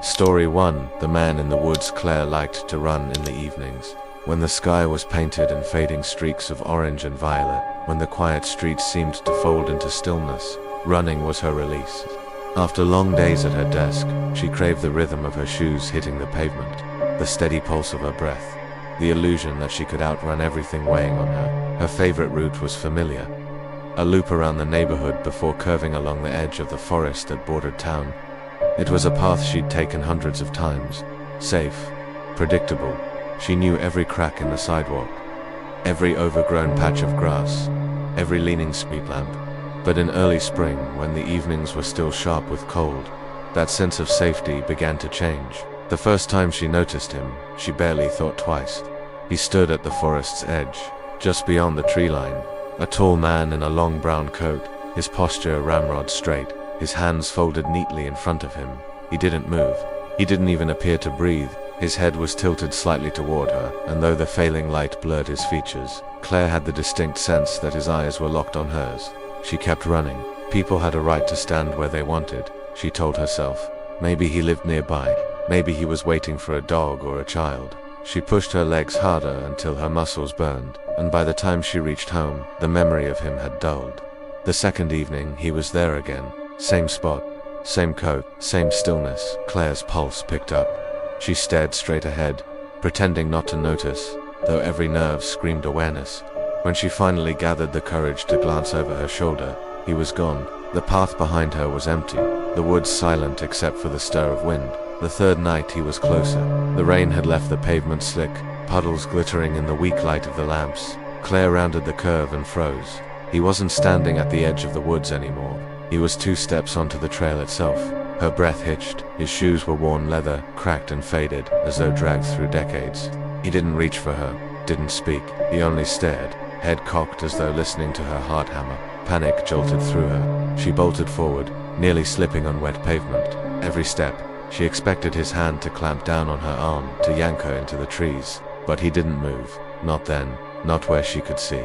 Story 1. The man in the woods. Claire liked to run in the evenings, when the sky was painted in fading streaks of orange and violet, when the quiet streets seemed to fold into stillness. Running was her release. After long days at her desk, she craved the rhythm of her shoes hitting the pavement, the steady pulse of her breath, the illusion that she could outrun everything weighing on her. Her favorite route was familiar, a loop around the neighborhood before curving along the edge of the forest that bordered town. It was a path she'd taken hundreds of times, safe, predictable. She knew every crack in the sidewalk, every overgrown patch of grass, every leaning street lamp. But in early spring, when the evenings were still sharp with cold, that sense of safety began to change. The first time she noticed him, she barely thought twice. He stood at the forest's edge, just beyond the tree line, a tall man in a long brown coat, his posture ramrod straight, his hands folded neatly in front of him. He didn't move. He didn't even appear to breathe. His head was tilted slightly toward her, and though the failing light blurred his features, Claire had the distinct sense that his eyes were locked on hers. She kept running. People had a right to stand where they wanted, she told herself. Maybe he lived nearby. Maybe he was waiting for a dog or a child. She pushed her legs harder until her muscles burned, and by the time she reached home, the memory of him had dulled. The second evening, he was there again. Same spot, same coat, same stillness. Claire's pulse picked up. She stared straight ahead, pretending not to notice, though every nerve screamed awareness. When she finally gathered the courage to glance over her shoulder, he was gone. The path behind her was empty, the woods silent except for the stir of wind. The third night he was closer. The rain had left the pavement slick, puddles glittering in the weak light of the lamps. Claire rounded the curve and froze. He wasn't standing at the edge of the woods anymore. He was 2 steps onto the trail itself. Her breath hitched. His shoes were worn leather, cracked and faded, as though dragged through decades. He didn't reach for her, didn't speak. He only stared, head cocked as though listening to her heart hammer. Panic jolted through her. She bolted forward, nearly slipping on wet pavement. Every step, she expected his hand to clamp down on her arm, to yank her into the trees. But he didn't move. Not then, not where she could see.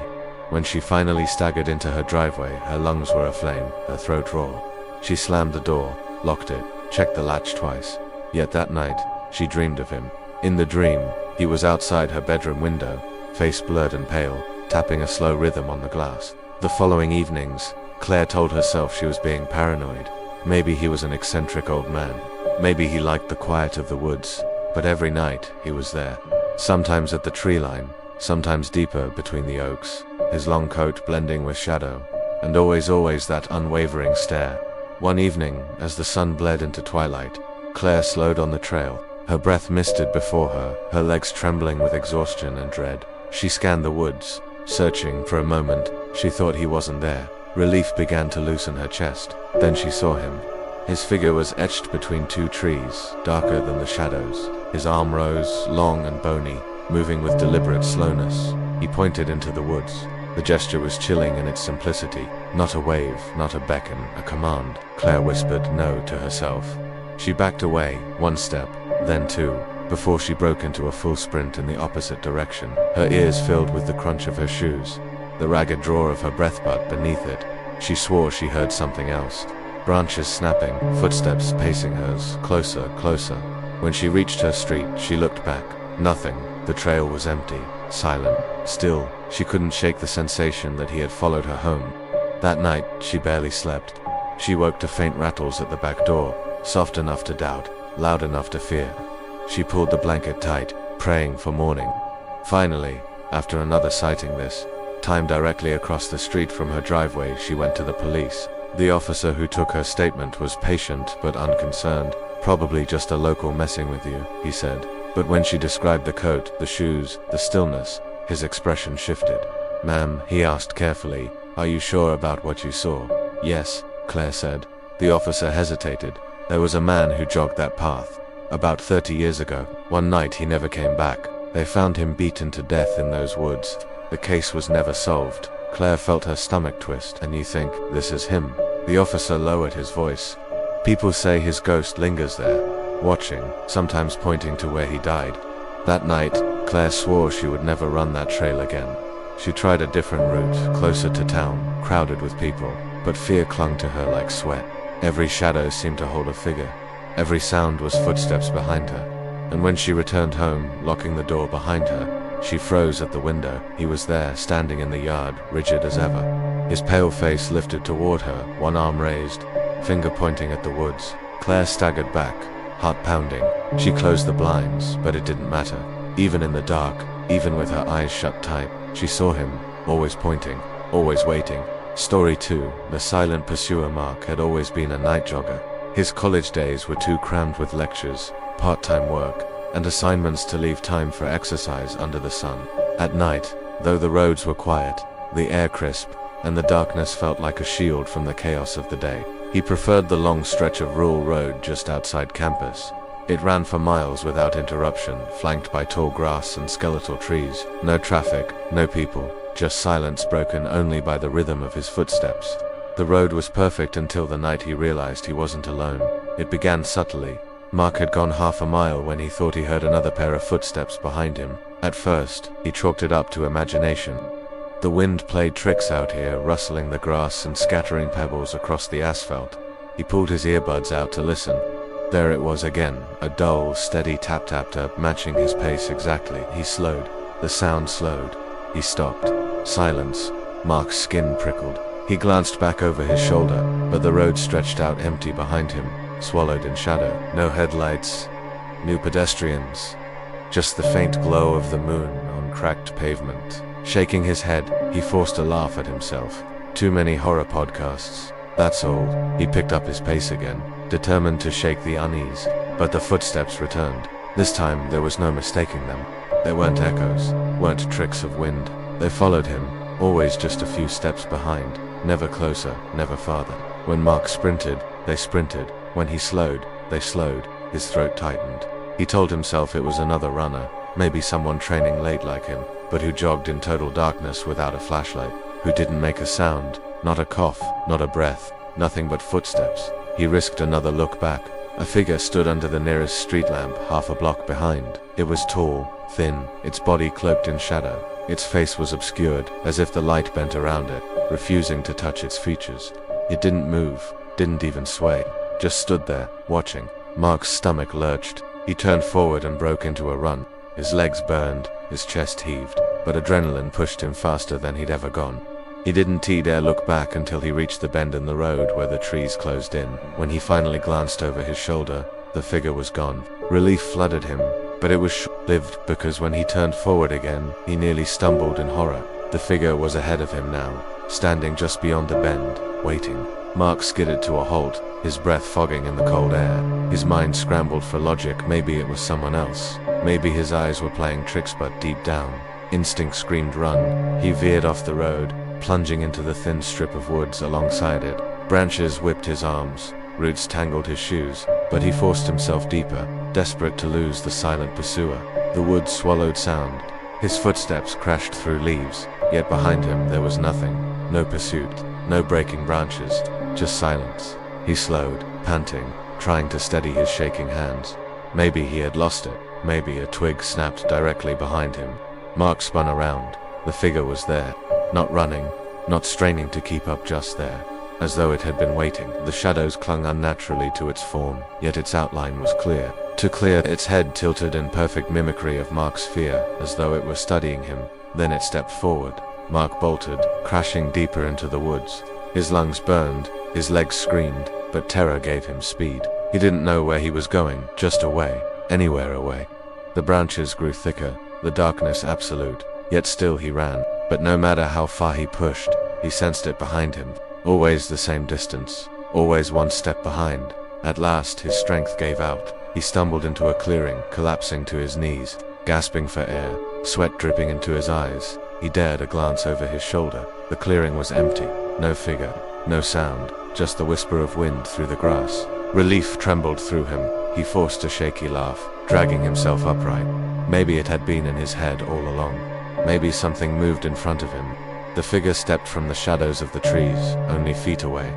When she finally staggered into her driveway, her lungs were aflame, her throat raw. She slammed the door, locked it, checked the latch twice. Yet that night, she dreamed of him. In the dream, he was outside her bedroom window, face blurred and pale, tapping a slow rhythm on the glass. The following evenings, Claire told herself she was being paranoid. Maybe he was an eccentric old man. Maybe he liked the quiet of the woods. But every night, he was there. Sometimes at the tree line, sometimes deeper between the oaks, his long coat blending with shadow, and always that unwavering stare. One evening, as the sun bled into twilight, Claire slowed on the trail, her breath misted before her, her legs trembling with exhaustion and dread. She scanned the woods, searching. For a moment, she thought he wasn't there. Relief began to loosen her chest. Then she saw him. His figure was etched between 2 trees, darker than the shadows. His arm rose, long and bony, moving with deliberate slowness. He pointed into the woods. The gesture was chilling in its simplicity. Not a wave, not a beckon, a command. Claire whispered no to herself. She backed away, 1 step, then 2, before she broke into a full sprint in the opposite direction, her ears filled with the crunch of her shoes, the ragged drawer of her breath butt beneath it. She swore she heard something else. Branches snapping, footsteps pacing hers, closer, closer. When she reached her street, she looked back. Nothing. The trail was empty, silent, still. She couldn't shake the sensation that he had followed her home. That night, she barely slept. She woke to faint rattles at the back door, soft enough to doubt, loud enough to fear. She pulled the blanket tight, praying for morning. Finally, after another sighting this time directly across the street from her driveway, she went to the police. The officer who took her statement was patient but unconcerned. Probably just a local messing with you, he said. But when she described the coat, the shoes, the stillness, his expression shifted. Ma'am, he asked carefully, are you sure about what you saw? Yes, Claire said. The officer hesitated. There was a man who jogged that path. About 30 years ago. One night he never came back. They found him beaten to death in those woods. The case was never solved. Claire felt her stomach twist. And you think, this is him? The officer lowered his voice. People say his ghost lingers there, watching, sometimes pointing to where he died. That night, Claire swore she would never run that trail again. She tried a different route, closer to town, crowded with people, but fear clung to her like sweat. Every shadow seemed to hold a figure. Every sound was footsteps behind her. And when she returned home, locking the door behind her, she froze at the window. He was there, standing in the yard, rigid as ever. His pale face lifted toward her, one arm raised, finger pointing at the woods. Claire staggered back, heart pounding. She closed the blinds, but it didn't matter. Even in the dark, even with her eyes shut tight, she saw him, always pointing, always waiting. Storie 2, the silent pursuer. Mark had always been a night jogger. His college days were too crammed with lectures, part-time work, and assignments to leave time for exercise under the sun. At night, though the roads were quiet, the air crisp, and the darkness felt like a shield from the chaos of the day, he preferred the long stretch of rural road just outside campus. It ran for miles without interruption, flanked by tall grass and skeletal trees. No traffic, no people, just silence broken only by the rhythm of his footsteps. The road was perfect until the night he realized he wasn't alone. It began subtly. Mark had gone half a mile when he thought he heard another pair of footsteps behind him. At first, he chalked it up to imagination. The wind played tricks out here, rustling the grass and scattering pebbles across the asphalt. He pulled his earbuds out to listen. There it was again, a dull, steady tap-tap-tap, matching his pace exactly. He slowed. The sound slowed. He stopped. Silence. Mark's skin prickled. He glanced back over his shoulder, but the road stretched out empty behind him, swallowed in shadow. No headlights, no pedestrians, just the faint glow of the moon on cracked pavement. Shaking his head, he forced a laugh at himself. Too many horror podcasts. That's all. He picked up his pace again, determined to shake the unease, but the footsteps returned. This time there was no mistaking them. They weren't echoes, weren't tricks of wind. They followed him, always just a few steps behind, never closer, never farther. When Mark sprinted, they sprinted. When he slowed, they slowed. His throat tightened. He told himself it was another runner, maybe someone training late like him, but who jogged in total darkness without a flashlight, who didn't make a sound, not a cough, not a breath, nothing but footsteps. He risked another look back. A figure stood under the nearest street lamp, half a block behind. It was tall, thin, its body cloaked in shadow. Its face was obscured, as if the light bent around it, refusing to touch its features. It didn't move, didn't even sway, just stood there, watching. Mark's stomach lurched. He turned forward and broke into a run. His legs burned, his chest heaved, but adrenaline pushed him faster than he'd ever gone. He didn't dare look back until he reached the bend in the road where the trees closed in. When he finally glanced over his shoulder, the figure was gone. Relief flooded him, but it was short-lived, because when he turned forward again, he nearly stumbled in horror. The figure was ahead of him now, standing just beyond the bend, waiting. Mark skidded to a halt, his breath fogging in the cold air. His mind scrambled for logic. Maybe it was someone else. Maybe his eyes were playing tricks, but deep down, instinct screamed run. He veered off the road, plunging into the thin strip of woods alongside it. Branches whipped his arms, roots tangled his shoes, but he forced himself deeper, desperate to lose the silent pursuer. The woods swallowed sound. His footsteps crashed through leaves, yet behind him there was nothing. No pursuit, no breaking branches, just silence. He slowed, panting, trying to steady his shaking hands. Maybe he had lost it. Maybe a twig snapped directly behind him. Mark spun around. The figure was there. Not running, not straining to keep up, just there, as though it had been waiting. The shadows clung unnaturally to its form, yet its outline was clear. Too clear. Its head tilted in perfect mimicry of Mark's fear, as though it were studying him. Then it stepped forward. Mark bolted, crashing deeper into the woods. His lungs burned, his legs screamed, but terror gave him speed. He didn't know where he was going, just away, anywhere away. The branches grew thicker, the darkness absolute, yet still he ran. But no matter how far he pushed, he sensed it behind him. Always the same distance, always one step behind. At last his strength gave out. He stumbled into a clearing, collapsing to his knees, gasping for air, sweat dripping into his eyes. He dared a glance over his shoulder. The clearing was empty. No figure, no sound, just the whisper of wind through the grass. Relief trembled through him. He forced a shaky laugh, dragging himself upright. Maybe it had been in his head all along. Maybe something moved in front of him. The figure stepped from the shadows of the trees, only feet away.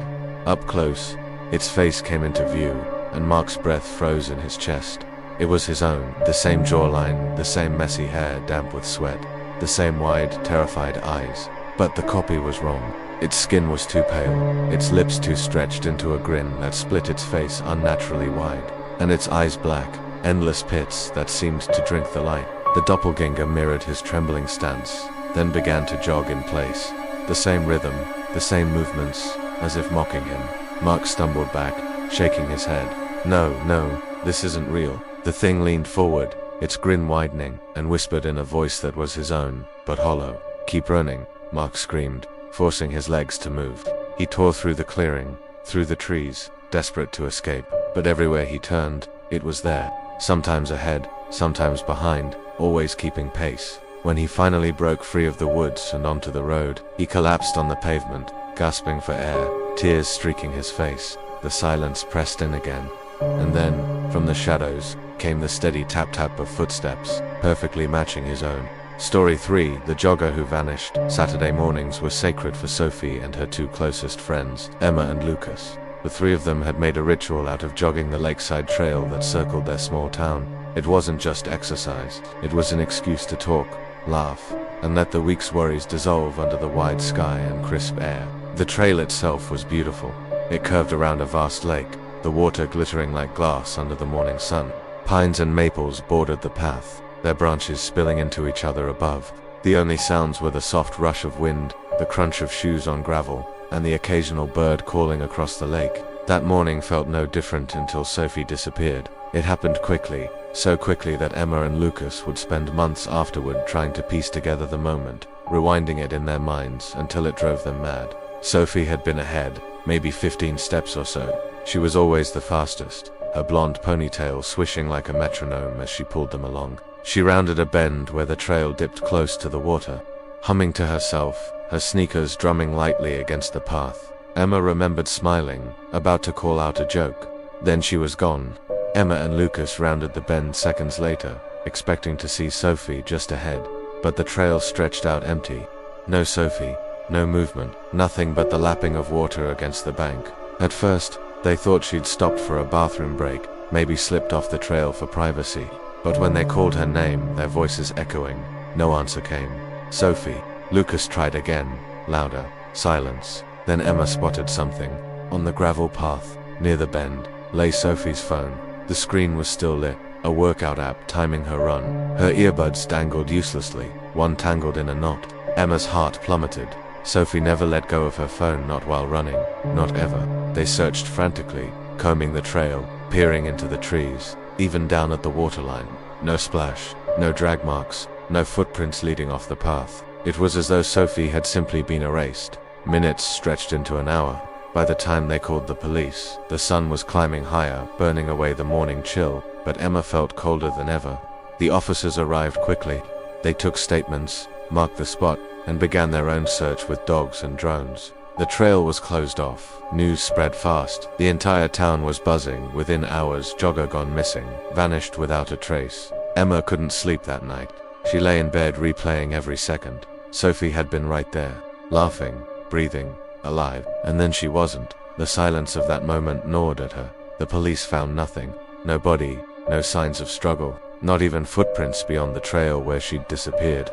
Up close, its face came into view, and Mark's breath froze in his chest. It was his own, the same jawline, the same messy hair damp with sweat, the same wide, terrified eyes. But the copy was wrong. Its skin was too pale, its lips too stretched into a grin that split its face unnaturally wide. and its eyes black, endless pits that seemed to drink the light. The doppelganger mirrored his trembling stance, then began to jog in place. The same rhythm, the same movements, as if mocking him. Mark stumbled back, shaking his head. No, this isn't real. The thing leaned forward, its grin widening, and whispered in a voice that was his own, but hollow. "Keep running," Mark screamed, forcing his legs to move. He tore through the clearing, through the trees, desperate to escape. But everywhere he turned, it was there. Sometimes ahead, sometimes behind, always keeping pace. When he finally broke free of the woods and onto the road, he collapsed on the pavement, gasping for air, tears streaking his face. The silence pressed in again. And then, from the shadows, came the steady tap-tap of footsteps, perfectly matching his own. Story 3, The Jogger Who Vanished. Saturday mornings were sacred for Sophie and her two closest friends, Emma and Lucas. The three of them had made a ritual out of jogging the lakeside trail that circled their small town. It wasn't just exercise, it was an excuse to talk, laugh, and let the week's worries dissolve under the wide sky and crisp air. The trail itself was beautiful. It curved around a vast lake, the water glittering like glass under the morning sun. Pines and maples bordered the path, their branches spilling into each other above. The only sounds were the soft rush of wind, the crunch of shoes on gravel, and the occasional bird calling across the lake. That morning felt no different until Sophie disappeared. It happened quickly, so quickly that Emma and Lucas would spend months afterward trying to piece together the moment, rewinding it in their minds until it drove them mad. Sophie had been ahead, maybe 15 steps or so. She was always the fastest, her blonde ponytail swishing like a metronome as she pulled them along. She rounded a bend where the trail dipped close to the water, humming to herself, her sneakers drumming lightly against the path. Emma remembered smiling, about to call out a joke. Then she was gone. Emma and Lucas rounded the bend seconds later, expecting to see Sophie just ahead. But the trail stretched out empty. No Sophie, no movement, nothing but the lapping of water against the bank. At first, they thought she'd stopped for a bathroom break, maybe slipped off the trail for privacy. But when they called her name, their voices echoing, no answer came. "Sophie." Lucas tried again, louder. Silence. Then Emma spotted something. On the gravel path, near the bend, lay Sophie's phone. The screen was still lit, a workout app timing her run. Her earbuds dangled uselessly, one tangled in a knot. Emma's heart plummeted. Sophie never let go of her phone, not while running, not ever. They searched frantically, combing the trail, peering into the trees, even down at the waterline. No splash, no drag marks, no footprints leading off the path. It was as though Sophie had simply been erased. Minutes stretched into an hour. By the time they called the police, the sun was climbing higher, burning away the morning chill, but Emma felt colder than ever. The officers arrived quickly. They took statements, marked the spot, and began their own search with dogs and drones. The trail was closed off. News spread fast. The entire town was buzzing. Within hours, Jogger gone missing, vanished without a trace. Emma couldn't sleep that night. She lay in bed replaying every second. Sophie had been right there, laughing, breathing, alive, and then she wasn't. The silence of that moment gnawed at her. The police found nothing. No body, no signs of struggle, not even footprints beyond the trail where she'd disappeared.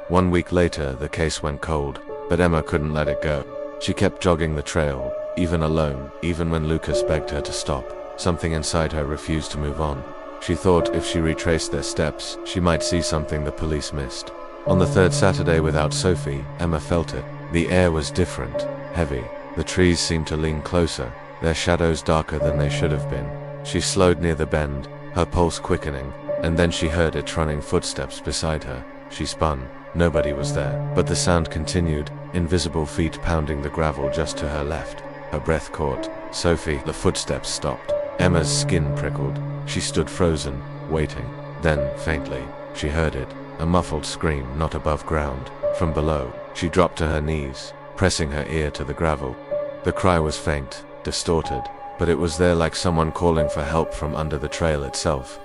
1 week later, the case went cold, but Emma couldn't let it go. She kept jogging the trail, even alone, even when Lucas begged her to stop. Something inside her refused to move on. She thought if she retraced their steps, she might see something the police missed. On the third Saturday without Sophie, Emma felt it. The air was different, heavy. The trees seemed to lean closer, their shadows darker than they should have been. She slowed near the bend, her pulse quickening, and then she heard its running footsteps beside her. She spun. Nobody was there, but the sound continued, invisible feet pounding the gravel just to her left. Her breath caught. Sophie. The footsteps stopped. Emma's skin prickled. She stood frozen, waiting. Then, faintly, she heard it, a muffled scream not above ground. From below, she dropped to her knees, pressing her ear to the gravel. The cry was faint, distorted, but it was there like someone calling for help from under the trail itself.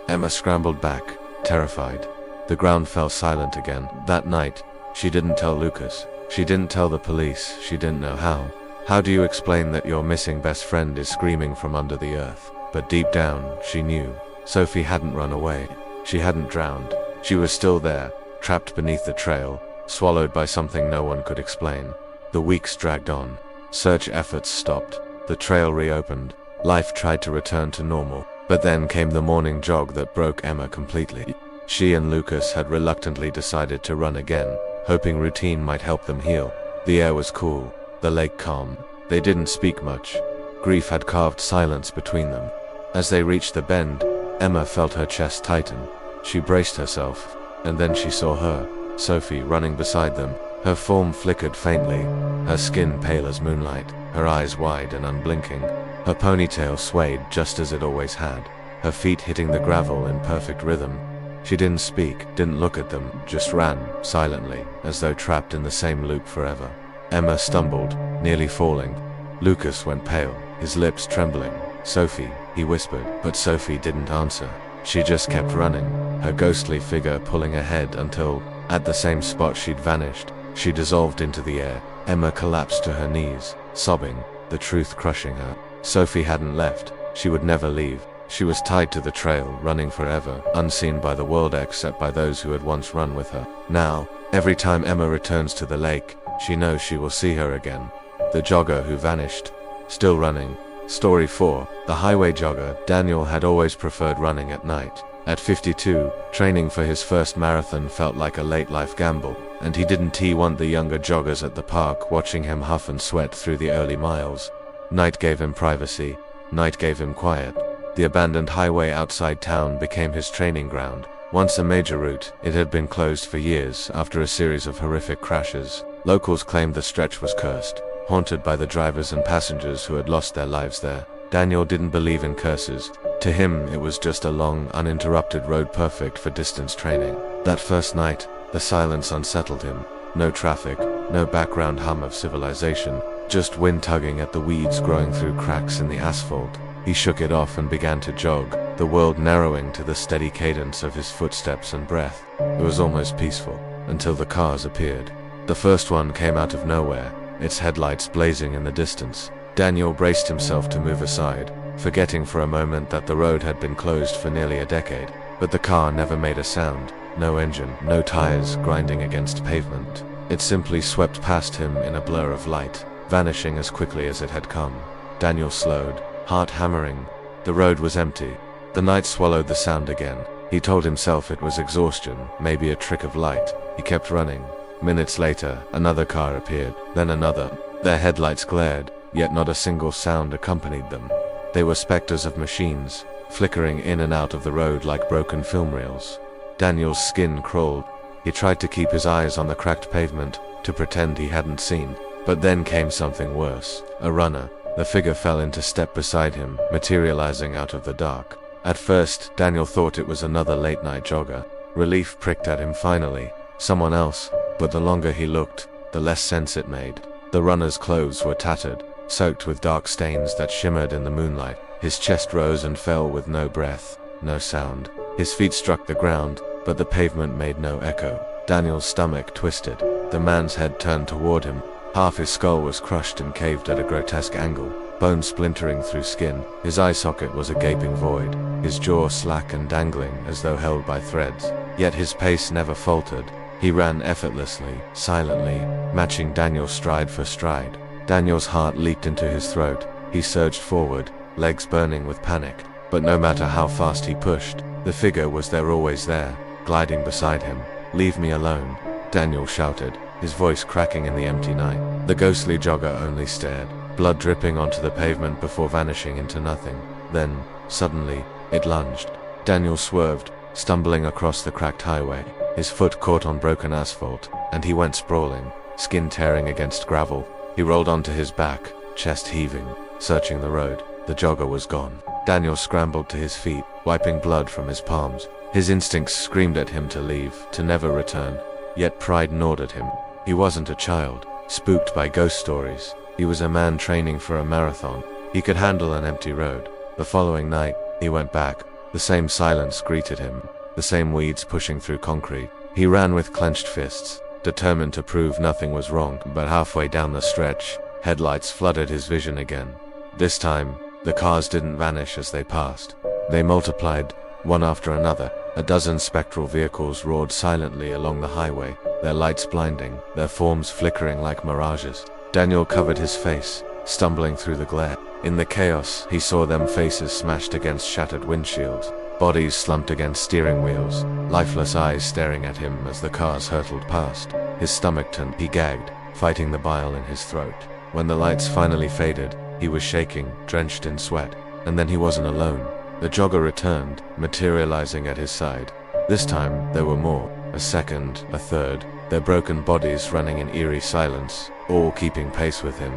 Emma scrambled back, terrified. The ground fell silent again. That night, she didn't tell Lucas. She didn't tell the police. She didn't know how. How do you explain that your missing best friend is screaming from under the earth? But deep down, she knew. Sophie hadn't run away. She hadn't drowned. She was still there, trapped beneath the trail, swallowed by something no one could explain. The weeks dragged on. Search efforts stopped. The trail reopened. Life tried to return to normal. But then came the morning jog that broke Emma completely. She and Lucas had reluctantly decided to run again, hoping routine might help them heal. The air was cool, the lake calm. They didn't speak much. Grief had carved silence between them. As they reached the bend, Emma felt her chest tighten. She braced herself, and then she saw her, Sophie, running beside them. Her form flickered faintly, her skin pale as moonlight, her eyes wide and unblinking. Her ponytail swayed just as it always had, her feet hitting the gravel in perfect rhythm. She didn't speak, didn't look at them, just ran, silently, as though trapped in the same loop forever. Emma stumbled, nearly falling. Lucas went pale, his lips trembling. "Sophie," he whispered, but Sophie didn't answer. She just kept running, her ghostly figure pulling ahead until, at the same spot she'd vanished, she dissolved into the air. Emma collapsed to her knees, sobbing, the truth crushing her. Sophie hadn't left. She would never leave. She was tied to the trail, running forever, unseen by the world except by those who had once run with her. Now, every time Emma returns to the lake, she knows she will see her again. The jogger who vanished, still running. Story 4. The highway jogger. Daniel had always preferred running at night. At 52, training for his first marathon felt like a late-life gamble, and he didn't want the younger joggers at the park watching him huff and sweat through the early miles. Night gave him privacy. Night gave him quiet. The abandoned highway outside town became his training ground. Once a major route, it had been closed for years after a series of horrific crashes. Locals claimed the stretch was cursed, haunted by the drivers and passengers who had lost their lives there. Daniel didn't believe in curses. To him, it was just a long, uninterrupted road perfect for distance training. That first night, the silence unsettled him. No traffic, no background hum of civilization, just wind tugging at the weeds growing through cracks in the asphalt. He shook it off and began to jog, the world narrowing to the steady cadence of his footsteps and breath. It was almost peaceful, until the cars appeared. The first one came out of nowhere, its headlights blazing in the distance. Daniel braced himself to move aside, forgetting for a moment that the road had been closed for nearly a decade. But the car never made a sound, no engine, no tires grinding against pavement. It simply swept past him in a blur of light, vanishing as quickly as it had come. Daniel slowed, heart hammering. The road was empty. The night swallowed the sound again. He told himself it was exhaustion, maybe a trick of light. He kept running. Minutes later, another car appeared, then another. Their headlights glared, yet not a single sound accompanied them. They were specters of machines, flickering in and out of the road like broken film reels. Daniel's skin crawled. He tried to keep his eyes on the cracked pavement, to pretend he hadn't seen. But then came something worse. A runner. The figure fell into step beside him, materializing out of the dark. At first, Daniel thought it was another late-night jogger. Relief pricked at him finally. Someone else. But the longer he looked, the less sense it made. The runner's clothes were tattered, soaked with dark stains that shimmered in the moonlight. His chest rose and fell with no breath, no sound. His feet struck the ground, but the pavement made no echo. Daniel's stomach twisted. The man's head turned toward him. Half his skull was crushed and caved at a grotesque angle, bone splintering through skin. His eye socket was a gaping void, his jaw slack and dangling as though held by threads. Yet his pace never faltered. He ran effortlessly, silently, matching Daniel's stride for stride. Daniel's heart leaped into his throat. He surged forward, legs burning with panic. But no matter how fast he pushed, the figure was there, always there, gliding beside him. "Leave me alone," Daniel shouted, his voice cracking in the empty night. The ghostly jogger only stared, blood dripping onto the pavement before vanishing into nothing. Then, suddenly, it lunged. Daniel swerved, stumbling across the cracked highway. His foot caught on broken asphalt, and he went sprawling, skin tearing against gravel. He rolled onto his back, chest heaving, searching the road. The jogger was gone. Daniel scrambled to his feet, wiping blood from his palms. His instincts screamed at him to leave, to never return. Yet pride gnawed at him. He wasn't a child, spooked by ghost stories. He was a man training for a marathon. He could handle an empty road. The following night, he went back. The same silence greeted him, the same weeds pushing through concrete. He ran with clenched fists, determined to prove nothing was wrong. But halfway down the stretch, headlights flooded his vision again. This time, the cars didn't vanish as they passed. They multiplied, one after another. A dozen spectral vehicles roared silently along the highway, their lights blinding, their forms flickering like mirages. Daniel covered his face, stumbling through the glare. In the chaos, he saw them, faces smashed against shattered windshields, bodies slumped against steering wheels, lifeless eyes staring at him as the cars hurtled past. His stomach turned, he gagged, fighting the bile in his throat. When the lights finally faded, he was shaking, drenched in sweat. And then he wasn't alone. The jogger returned, materializing at his side. This time, there were more. A second, a third, their broken bodies running in eerie silence, all keeping pace with him.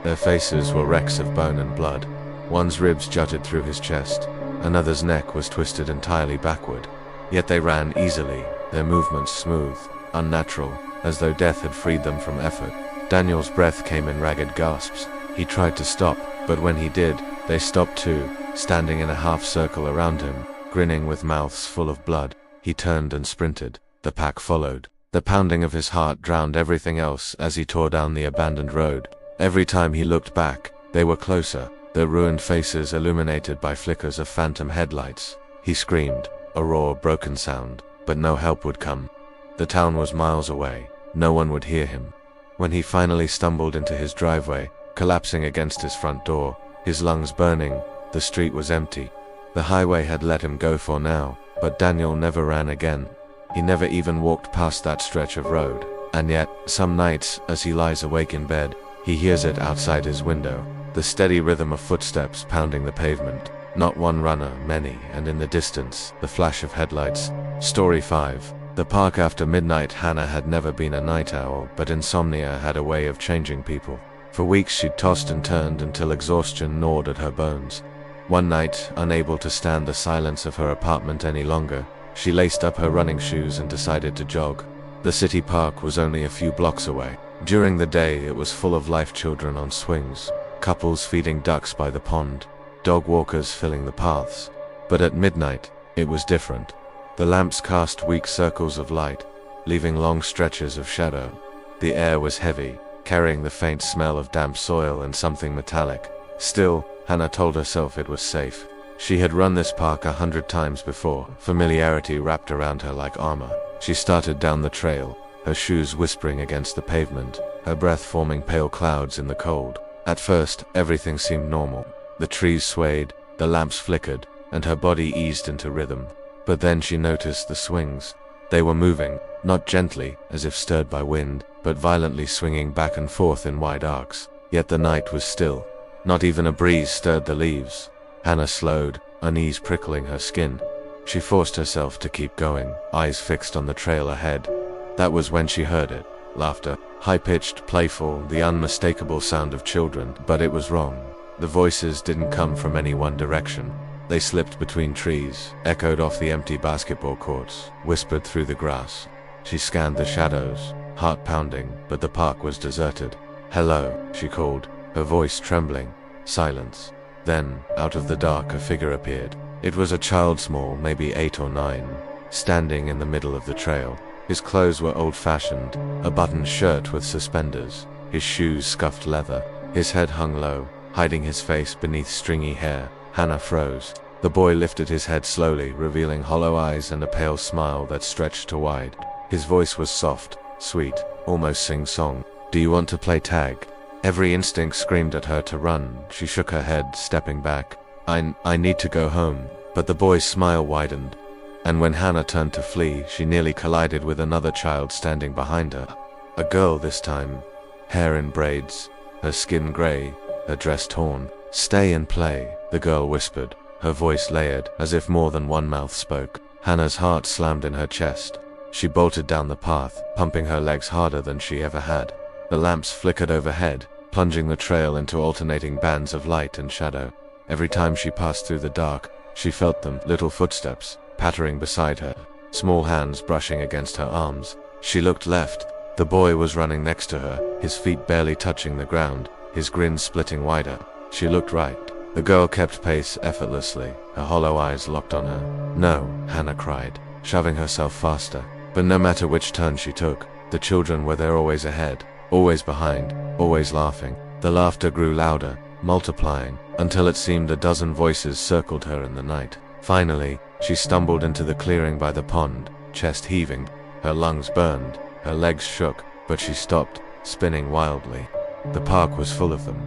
Their faces were wrecks of bone and blood. One's ribs jutted through his chest, another's neck was twisted entirely backward. Yet they ran easily, their movements smooth, unnatural, as though death had freed them from effort. Daniel's breath came in ragged gasps. He tried to stop, but when he did, they stopped too, standing in a half circle around him, grinning with mouths full of blood. He turned and sprinted. The pack followed. The pounding of his heart drowned everything else as he tore down the abandoned road. Every time he looked back, they were closer, their ruined faces illuminated by flickers of phantom headlights. He screamed, a raw, broken sound, but no help would come. The town was miles away. No one would hear him. When he finally stumbled into his driveway, collapsing against his front door, his lungs burning, the street was empty. The highway had let him go for now, but Daniel never ran again. He never even walked past that stretch of road. And yet, some nights, as he lies awake in bed, he hears it outside his window, the steady rhythm of footsteps pounding the pavement. Not one runner, many, and in the distance, the flash of headlights. Story 5. The park after midnight. Hannah had never been a night owl, but insomnia had a way of changing people. For weeks she'd tossed and turned until exhaustion gnawed at her bones. One night, unable to stand the silence of her apartment any longer, she laced up her running shoes and decided to jog. The city park was only a few blocks away. During the day, it was full of life, children on swings, couples feeding ducks by the pond, dog walkers filling the paths. But at midnight, it was different. The lamps cast weak circles of light, leaving long stretches of shadow. The air was heavy, carrying the faint smell of damp soil and something metallic. Still, Hannah told herself it was safe. She had run this park 100 times before, familiarity wrapped around her like armor. She started down the trail, her shoes whispering against the pavement, her breath forming pale clouds in the cold. At first, everything seemed normal. The trees swayed, the lamps flickered, and her body eased into rhythm. But then she noticed the swings. They were moving, not gently, as if stirred by wind, but violently swinging back and forth in wide arcs. Yet the night was still. Not even a breeze stirred the leaves. Hannah slowed, unease prickling her skin. She forced herself to keep going, eyes fixed on the trail ahead. That was when she heard it. Laughter, high-pitched, playful, the unmistakable sound of children. But it was wrong. The voices didn't come from any one direction. They slipped between trees, echoed off the empty basketball courts, whispered through the grass. She scanned the shadows, heart pounding, but the park was deserted. "Hello," she called, her voice trembling. Silence. Then, out of the dark, a figure appeared. It was a child, small, maybe 8 or 9, standing in the middle of the trail. His clothes were old-fashioned, a buttoned shirt with suspenders, his shoes scuffed leather. His head hung low, hiding his face beneath stringy hair. Hannah froze. The boy lifted his head slowly, revealing hollow eyes and a pale smile that stretched to wide. His voice was soft, sweet, almost sing-song. "Do you want to play tag?" Every instinct screamed at her to run. She shook her head, stepping back. I need to go home." But the boy's smile widened, and when Hannah turned to flee, she nearly collided with another child standing behind her. A girl this time, hair in braids, her skin gray, her dress torn. "Stay and play," the girl whispered, her voice layered, as if more than one mouth spoke. Hannah's heart slammed in her chest. She bolted down the path, pumping her legs harder than she ever had. The lamps flickered overhead, plunging the trail into alternating bands of light and shadow. Every time she passed through the dark, she felt them, little footsteps, pattering beside her, small hands brushing against her arms. She looked left. The boy was running next to her, his feet barely touching the ground, his grin splitting wider. She looked right. The girl kept pace effortlessly, her hollow eyes locked on her. "No," Hannah cried, shoving herself faster. But no matter which turn she took, the children were there, always ahead, always behind, always laughing. The laughter grew louder, multiplying, until it seemed a dozen voices circled her in the night. Finally, she stumbled into the clearing by the pond, chest heaving. Her lungs burned, her legs shook, but she stopped, spinning wildly. The park was full of them.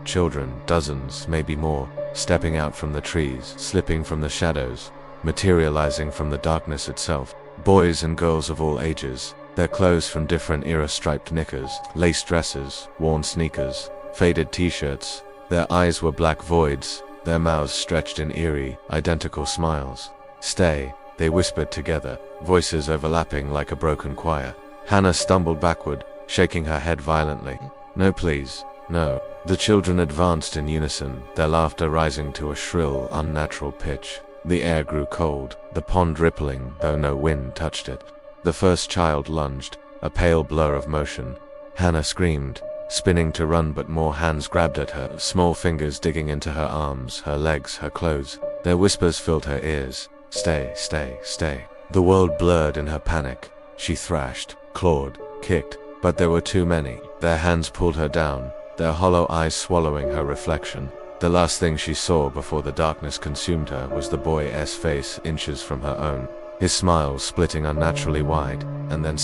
Children, dozens, maybe more, stepping out from the trees, slipping from the shadows, materializing from the darkness itself. Boys and girls of all ages, their clothes from different eras, striped knickers, lace dresses, worn sneakers, faded t-shirts. Their eyes were black voids, their mouths stretched in eerie, identical smiles. "Stay," they whispered together, voices overlapping like a broken choir. Hannah stumbled backward, shaking her head violently. "No, please, no." The children advanced in unison, their laughter rising to a shrill, unnatural pitch. The air grew cold, the pond rippling, though no wind touched it. The first child lunged, a pale blur of motion. Hannah screamed, spinning to run, but more hands grabbed at her, small fingers digging into her arms, her legs, her clothes. Their whispers filled her ears. "Stay, stay, stay." The world blurred in her panic. She thrashed, clawed, kicked, but there were too many. Their hands pulled her down, their hollow eyes swallowing her reflection. The last thing she saw before the darkness consumed her was the boy's face inches from her own, his smile splitting unnaturally wide, and then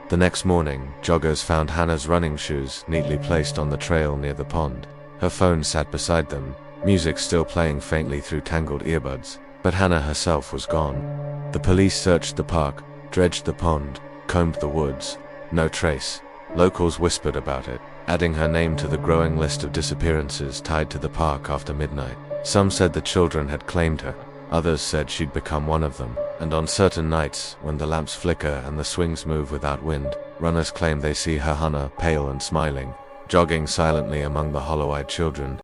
The next morning, joggers found Hannah's running shoes neatly placed on the trail near the pond. Her phone sat beside them, music still playing faintly through tangled earbuds, but Hannah herself was gone. The police searched the park, dredged the pond, combed the woods. No trace. Locals whispered about it, adding her name to the growing list of disappearances tied to the park after midnight. Some said the children had claimed her, others said she'd become one of them, and on certain nights, when the lamps flicker and the swings move without wind, runners claim they see her, Hannah, pale and smiling, jogging silently among the hollow-eyed children.